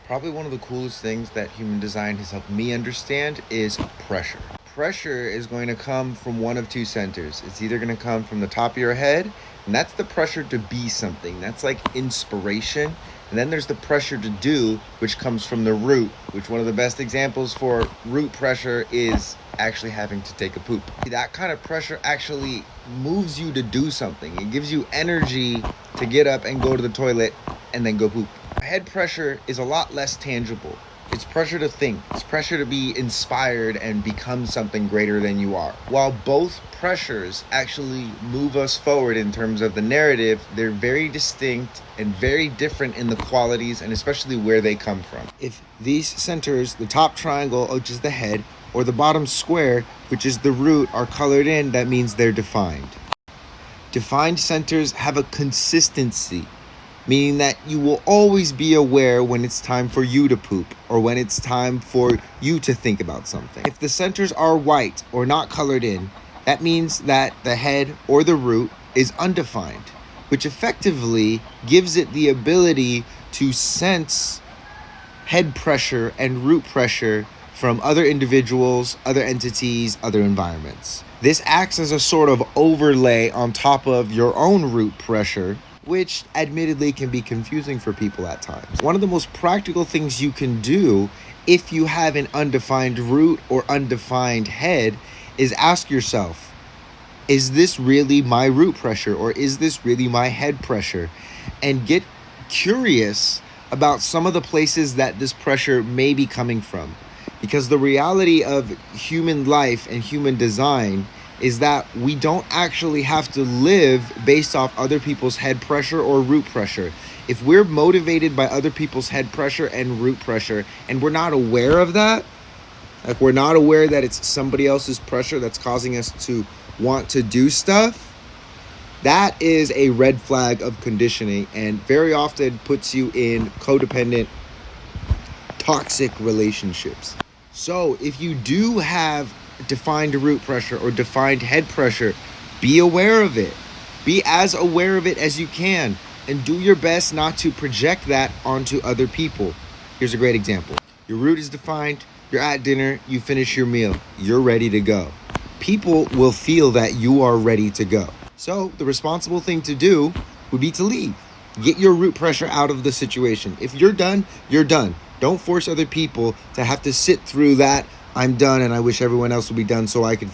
Probably one of the coolest things that human design has helped me understand is pressure. Pressure is going to come from one of two centers. It's either going to come from the top of your head, and that's the pressure to be something. That's like inspiration. And then there's the pressure to do, which comes from the root, which one of the best examples for root pressure is actually having to take a poop. That kind of pressure actually moves you to do something. It gives you energy to get up and go to the toilet and then go poop. Head pressure is a lot less tangible. It's pressure to think. It's pressure to be inspired and become something greater than you are. While both pressures actually move us forward in terms of the narrative, they're very distinct and very different in the qualities and especially where they come from. If these centers, the top triangle, which is the head, or the bottom square, which is the root, are colored in, that means they're defined. Defined centers have a consistency, meaning that you will always be aware when it's time for you to poop or when it's time for you to think about something. If the centers are white or not colored in, that means that the head or the root is undefined, which effectively gives it the ability to sense head pressure and root pressure from other individuals, other entities, other environments. This acts as a sort of overlay on top of your own root pressure, which admittedly can be confusing for people at times. One of the most practical things you can do if you have an undefined root or undefined head is ask yourself, is this really my root pressure or is this really my head pressure? And get curious about some of the places that this pressure may be coming from. Because the reality of human life and human design is that we don't actually have to live based off other people's head pressure or root pressure. If we're motivated by other people's head pressure and root pressure, and we're not aware of that, like we're not aware that it's somebody else's pressure that's causing us to want to do stuff, that is a red flag of conditioning and very often puts you in codependent, toxic relationships. So if you do have defined root pressure or defined head pressure, be aware of it. Be as aware of it as you can and do your best not to project that onto other people. Here's a great example. Your root is defined, you're at dinner, you finish your meal, you're ready to go. People will feel that you are ready to go. So the responsible thing to do would be to leave. Get your root pressure out of the situation. If you're done, you're done. Don't force other people to have to sit through that. I'm done and I wish everyone else would be done so I could